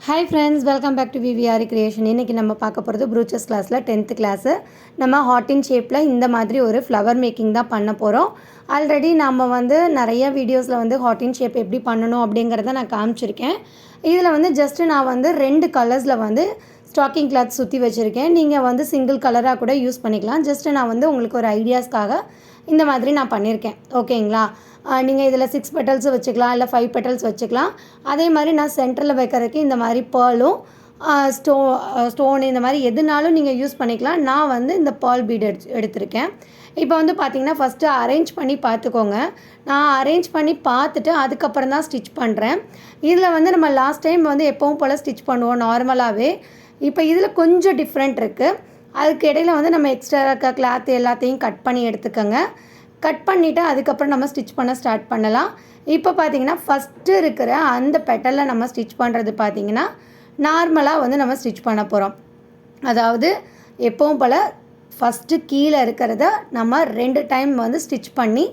Hi friends, welcome back to VVR Creation. இன்னைக்கு நம்ம பார்க்க போறது ப்ரூச்சஸ் கிளாஸ்ல 10th கிளாஸ். நம்ம ஹார்ட் இன் ஷேப்ல இந்த மாதிரி ஒரு ஃப்ளவர் மேக்கிங் தான் பண்ண போறோம். ஆல்ரெடி நாம நிறைய வீடியோஸ்ல ஹார்ட் இன் ஷேப் எப்படி பண்ணனும் அப்படிங்கறத நான் காமிச்சிருக்கேன். இதுல ஜஸ்ட் நான் ரெண்டு கலர்ஸ்ல ஸ்டாக்கிங் கிளாத் சுத்தி வச்சிருக்கேன். நீங்க சிங்கிள் கலரா கூட யூஸ் பண்ணிக்கலாம். ஜஸ்ட் நான் உங்களுக்கு ஒரு ஐடியாஸ்க்காக இந்த மாதிரி நான் பண்ணியிருக்கேன். ஓகேங்களா? நீங்கள் இதில் 6 பெட்டல்ஸ் வச்சுக்கலாம், இல்லை 5 பெட்டல்ஸ் வச்சுக்கலாம். அதே மாதிரி நான் சென்டரில் வைக்கிறதுக்கு இந்த மாதிரி பேர்லும் ஸ்டோன் இந்த மாதிரி எதுனாலும் நீங்கள் யூஸ் பண்ணிக்கலாம். நான் இந்த பேர்ல் பீட் எடுத்திருக்கேன். இப்போ பார்த்தீங்கன்னா ஃபஸ்ட்டு அரேஞ்ச் பண்ணி பார்த்துக்கோங்க. நான் அரேஞ்ச் பண்ணி பார்த்துட்டு அதுக்கப்புறம் தான் ஸ்டிச் பண்ணுறேன். இதில் நம்ம லாஸ்ட் டைம் எப்பவும் போல் ஸ்டிச் பண்ணுவோம் நார்மலாகவே. இப்போ இதில் கொஞ்சம் டிஃப்ரெண்ட் இருக்குது. அதுக்கு இடையில் நம்ம எக்ஸ்ட்ரா இருக்க கிளாத் எல்லாத்தையும் கட் பண்ணி எடுத்துக்கோங்க. கட் பண்ணிவிட்டு அதுக்கப்புறம் நம்ம ஸ்டிச் பண்ண ஸ்டார்ட் பண்ணலாம். இப்போ பார்த்தீங்கன்னா ஃபஸ்ட்டு இருக்கிற அந்த பெட்டலில் நம்ம ஸ்டிச் பண்ணுறது பார்த்தீங்கன்னா நார்மலாக நம்ம ஸ்டிச் பண்ண போகிறோம். அதாவது எப்பவும் போல் ஃபஸ்ட்டு கீழே இருக்கிறத நம்ம 2 டைம் ஸ்டிச் பண்ணி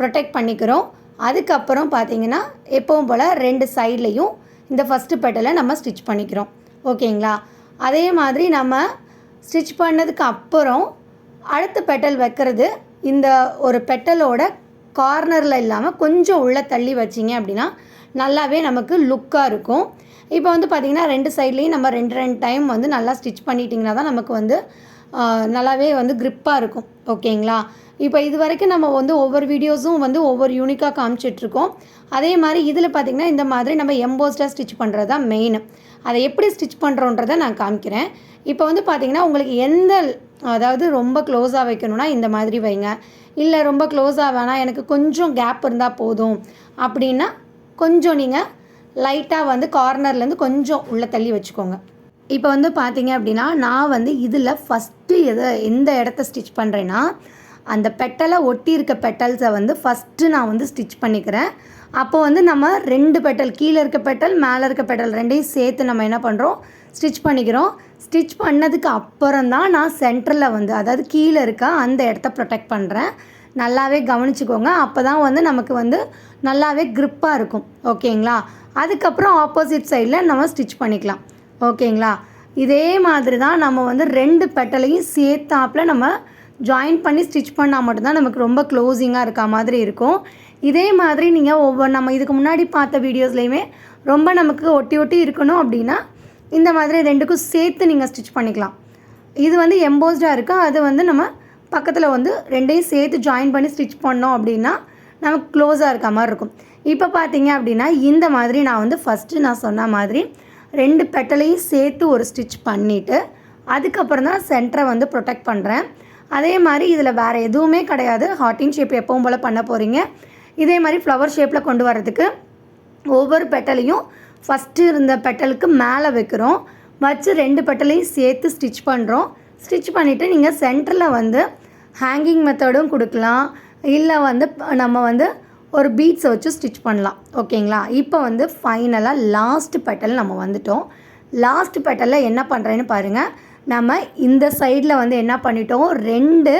ப்ரொடெக்ட் பண்ணிக்கிறோம். அதுக்கப்புறம் பார்த்தீங்கன்னா எப்பவும் போல் 2 சைட்லேயும் இந்த ஃபஸ்ட்டு பெட்டலை நம்ம ஸ்டிச் பண்ணிக்கிறோம். ஓகேங்களா? அதே மாதிரி நம்ம ஸ்டிச் பண்ணதுக்கு அப்புறம் அடுத்த பெட்டல் வைக்கிறது இந்த ஒரு பெட்டலோட கார்னரில் இல்லாமல் கொஞ்சம் உள்ளே தள்ளி வச்சிங்க அப்படின்னா நல்லாவே நமக்கு லுக்காக இருக்கும். இப்போ பார்த்திங்கன்னா 2 சைட்லேயும் நம்ம 2 டைம் நல்லா ஸ்டிச் பண்ணிட்டிங்கன்னா தான் நமக்கு நல்லாவே க்ரிப்பாக இருக்கும். ஓகேங்களா? இப்போ இது வரைக்கும் நம்ம ஒவ்வொரு வீடியோஸும் ஒவ்வொரு யூனிக்காக காமிச்சிட்ருக்கோம். அதே மாதிரி இதில் பார்த்திங்கன்னா இந்த மாதிரி நம்ம எம்போஸ்டாக ஸ்டிச் பண்ணுறது தான் மெயின். அதை எப்படி ஸ்டிச் பண்ணுறோன்றதை நான் காமிக்கிறேன். இப்போ பார்த்திங்கன்னா உங்களுக்கு அதாவது ரொம்ப க்ளோஸாக வைக்கணும்னா இந்த மாதிரி வைங்க. இல்லை ரொம்ப க்ளோஸாக வேணாம், எனக்கு கொஞ்சம் கேப் இருந்தால் போதும் அப்படின்னா கொஞ்சம் நீங்கள் லைட்டாக கார்னர்லேருந்து கொஞ்சம் உள்ளே தள்ளி வச்சுக்கோங்க. இப்போ பார்த்தீங்க அப்படின்னா நான் இதில் ஃபஸ்ட்டு எந்த இடத்த ஸ்டிச் பண்ணுறேன்னா அந்த பெட்டலை ஒட்டி இருக்க பெட்டல்ஸை ஃபஸ்ட்டு நான் ஸ்டிச் பண்ணிக்கிறேன். அப்போது நம்ம 2 பெட்டல், கீழே இருக்க பெட்டல் மேலே இருக்க பெட்டல் ரெண்டையும் சேர்த்து நம்ம என்ன பண்ணுறோம், ஸ்டிச் பண்ணிக்கிறோம். ஸ்டிச் பண்ணதுக்கு அப்புறம் தான் நான் சென்டரில் அதாவது கீழே இருக்க அந்த இடத்த ப்ரொடெக்ட் பண்ணுறேன். நல்லாவே கவனிச்சுக்கோங்க. அப்போ தான் நமக்கு நல்லாவே க்ரிப்பாக இருக்கும். ஓகேங்களா? அதுக்கப்புறம் ஆப்போசிட் சைடில் நம்ம ஸ்டிச் பண்ணிக்கலாம். ஓகேங்களா? இதே மாதிரி தான் நம்ம 2 பெட்டலையும் சேர்த்தாப்பில் நம்ம ஜாயின் பண்ணி ஸ்டிச் பண்ணால் மட்டும்தான் நமக்கு ரொம்ப க்ளோஸிங்காக இருக்க மாதிரி இருக்கும். இதே மாதிரி நீங்கள் நம்ம இதுக்கு முன்னாடி பார்த்த வீடியோஸ்லேயுமே ரொம்ப நமக்கு ஒட்டி ஒட்டி இருக்கணும் அப்படின்னா இந்த மாதிரி 2க்கும் சேர்த்து நீங்கள் ஸ்டிச் பண்ணிக்கலாம். இது எம்போஸ்டாக இருக்குது. அது நம்ம பக்கத்தில் 2யும் சேர்த்து ஜாயின் பண்ணி ஸ்டிச் பண்ணோம் அப்படின்னா நமக்கு க்ளோஸாக இருக்க மாதிரி இருக்கும். இப்போ பார்த்தீங்க அப்படின்னா இந்த மாதிரி நான் ஃபஸ்ட்டு நான் சொன்ன மாதிரி 2 பெட்டலையும் சேர்த்து ஒரு ஸ்டிச் பண்ணிவிட்டு அதுக்கப்புறம் தான் சென்டரை ப்ரொடெக்ட் பண்ணுறேன். அதே மாதிரி இதில் வேறு எதுவுமே கிடையாது. ஹார்ட் இன் ஷேப் எப்பவும் போல் பண்ண போகிறீங்க. இதே மாதிரி ஃப்ளவர் ஷேப்பில் கொண்டு வரதுக்கு ஒவ்வொரு பெட்டலையும் ஃபஸ்ட்டு இருந்த பெட்டலுக்கு மேலே வைக்கிறோம். வச்சு 2 பெட்டலையும் சேர்த்து ஸ்டிச் பண்ணுறோம். ஸ்டிச் பண்ணிவிட்டு நீங்கள் சென்டரில் ஹேங்கிங் மெத்தடும் கொடுக்கலாம். இல்லை நம்ம ஒரு பீட்ஸை வச்சு ஸ்டிச் பண்ணலாம். ஓகேங்களா? இப்போ ஃபைனலாக லாஸ்ட் பெட்டல் நம்ம வந்துட்டோம். லாஸ்ட் பெட்டலில் என்ன பண்ணுறேன்னு பாருங்கள். நம்ம இந்த சைடில் என்ன பண்ணிட்டோம், 2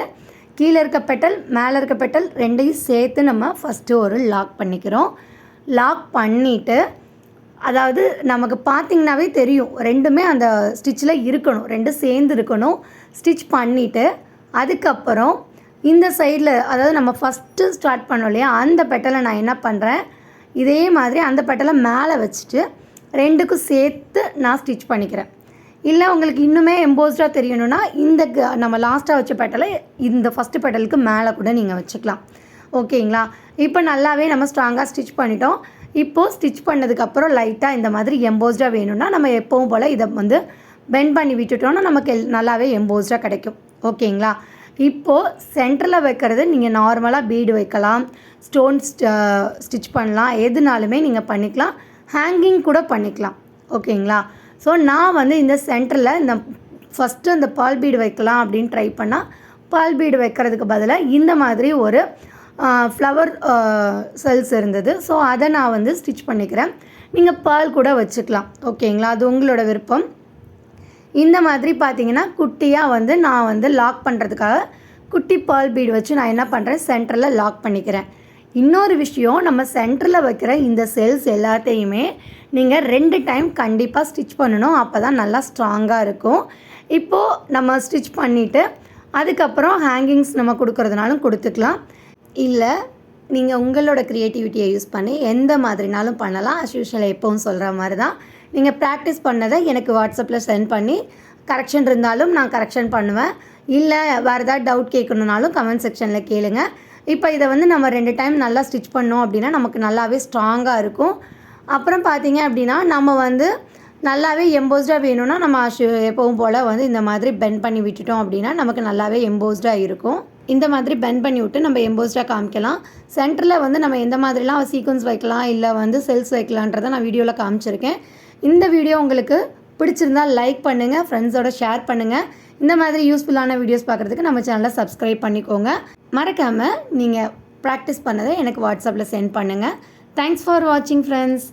கீழே இருக்க பெட்டல் மேலே இருக்க பெட்டல் 2யும் சேர்த்து நம்ம ஃபஸ்ட்டு ஒரு லாக் பண்ணிக்கிறோம். லாக் பண்ணிவிட்டு அதாவது நமக்கு பார்த்திங்கனாவே தெரியும் 2மே அந்த ஸ்டிச்சில் இருக்கணும், 2 சேர்ந்து இருக்கணும். ஸ்டிச் பண்ணிவிட்டு அதுக்கப்புறம் இந்த சைடில் அதாவது நம்ம ஃபஸ்ட்டு ஸ்டார்ட் பண்ணோம் இல்லையா, அந்த பெட்டலை நான் என்ன பண்ணுறேன், இதே மாதிரி அந்த பெட்டலை மேலே வச்சுட்டு 2க்கும் சேர்த்து நான் ஸ்டிச் பண்ணிக்கிறேன். இல்லை உங்களுக்கு இன்னுமே எம்போஸ்டாக தெரியணும்னா இந்த நம்ம லாஸ்ட்டாக வச்ச பெட்டலை இந்த ஃபஸ்ட்டு பெட்டலுக்கு மேலே கூட நீங்கள் வச்சுக்கலாம். ஓகேங்களா? இப்போ நல்லாவே நம்ம ஸ்ட்ராங்காக ஸ்டிச் பண்ணிட்டோம். இப்போது ஸ்டிச் பண்ணதுக்கப்புறம் லைட்டாக இந்த மாதிரி எம்போஸ்டாக வேணும்னா நம்ம எப்பவும் போல் இதை பெண்ட் பண்ணி விட்டுட்டோன்னா நமக்கு நல்லாவே எம்போஸ்டாக கிடைக்கும். ஓகேங்களா? இப்போது சென்டரில் வைக்கிறது நீங்கள் நார்மலாக பீடு வைக்கலாம், ஸ்டோன் ஸ்டிச் பண்ணலாம், எதுனாலுமே நீங்கள் பண்ணிக்கலாம். ஹேங்கிங் கூட பண்ணிக்கலாம். ஓகேங்களா? ஸோ நான் இந்த சென்டரில் இந்த ஃபஸ்ட்டு அந்த பால் பீடு வைக்கலாம் அப்படின்னு ட்ரை பண்ணால் பால் பீடு வைக்கிறதுக்கு பதிலாக இந்த மாதிரி ஒரு ஃப்ளவர் செல்ஸ் இருந்தது. ஸோ அதை நான் ஸ்டிச் பண்ணிக்கிறேன். நீங்கள் பால் கூட வச்சுக்கலாம். ஓகேங்களா? அது உங்களோட விருப்பம். இந்த மாதிரி பார்த்தீங்கன்னா குட்டியாக நான் லாக் பண்ணுறதுக்காக குட்டி பால் பீடு வச்சு நான் என்ன பண்ணுறேன், சென்டரில் லாக் பண்ணிக்கிறேன். இன்னொரு விஷயம், நம்ம சென்டரில் வைக்கிற இந்த செல்ஸ் எல்லாத்தையுமே நீங்கள் 2 டைம் கண்டிப்பாக ஸ்டிச் பண்ணணும். அப்போ தான் நல்லா ஸ்ட்ராங்காக இருக்கும். இப்போது நம்ம ஸ்டிச் பண்ணிவிட்டு அதுக்கப்புறம் ஹேங்கிங்ஸ் நம்ம கொடுக்குறதுனாலும் கொடுத்துக்கலாம். இல்லை நீங்கள் உங்களோட க்ரியேட்டிவிட்டியை யூஸ் பண்ணி எந்த மாதிரினாலும் பண்ணலாம். அஸ் யூஷுவல் எப்பவும் சொல்கிற மாதிரி தான். நீங்கள் ப்ராக்டிஸ் பண்ணதை எனக்கு வாட்ஸ்அப்பில் சென்ட் பண்ணி கரெக்ஷன் இருந்தாலும் நான் கரெக்ஷன் பண்ணுவேன். இல்லை வேறு ஏதாவது டவுட் கேட்கணுன்னாலும் கமெண்ட் செக்ஷனில் கேளுங்க. இப்போ இதை வந்து நம்ம 2 டைம் நல்லா ஸ்டிச் பண்ணோம் அப்படின்னா நமக்கு நல்லாவே ஸ்ட்ராங்காக இருக்கும். அப்புறம் பார்த்தீங்க அப்படின்னா நம்ம வந்து நல்லாவே எம்போஸ்டாக வேணும்னா நம்ம எப்பவும் போல் வந்து இந்த மாதிரி பெண்ட் பண்ணி விட்டுட்டோம் அப்படின்னா நமக்கு நல்லாவே எம்போஸ்டாக இருக்கும். இந்த மாதிரி பெண்ட் பண்ணி விட்டு நம்ம எம்போஸ்டாக காமிக்கலாம். சென்டரில் வந்து நம்ம எந்த மாதிரிலாம் சீக்வன்ஸ் வைக்கலாம் இல்லை வந்து செல்ஸ் வைக்கலான்றதை நான் வீடியோவில் காமிச்சிருக்கேன். இந்த வீடியோ உங்களுக்கு பிடிச்சிருந்தால் லைக் பண்ணுங்கள், ஃப்ரெண்ட்ஸோட ஷேர் பண்ணுங்கள். இந்த மாதிரி யூஸ்ஃபுல்லான வீடியோஸ் பார்க்குறதுக்கு நம்ம சேனலை சப்ஸ்கிரைப் பண்ணிக்கோங்க. மறக்காமல் நீங்கள் ப்ராக்டிஸ் பண்ணதை எனக்கு வாட்ஸ்அப்பில் சென்ட் பண்ணுங்கள். தேங்க்ஸ் ஃபார் வாட்சிங் ஃப்ரெண்ட்ஸ்.